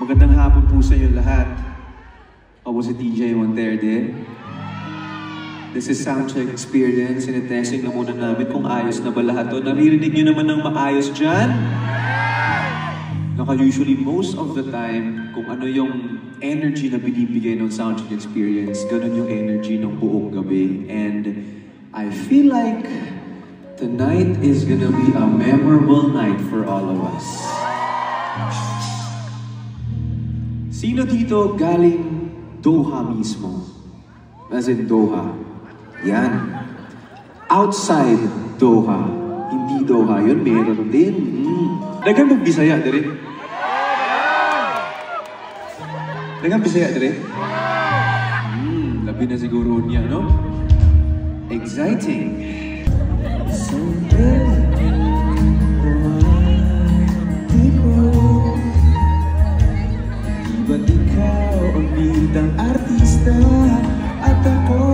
Magandang hapon po sa inyo lahat. Ako si TJ Monterde. This is Soundcheck Experience. Sinitesting na muna namin kung ayos na ba lahat to. Naririnig nyo naman ng maayos dyan? Usually, most of the time, kung ano yung energy na binibigay ng Soundcheck Experience, ganun yung energy ng buong gabi. And I feel like tonight is gonna be a memorable night for all of us. Sino dito galing Doha mismo? As in Doha. Yan. Outside Doha. Hindi Doha. Yun, meron din. Dagan mag-Bisaya, dire? Dagan Bisaya, dire? Labi na siguro niya, no? Exciting. Ba't ikaw ang bidang artista at ako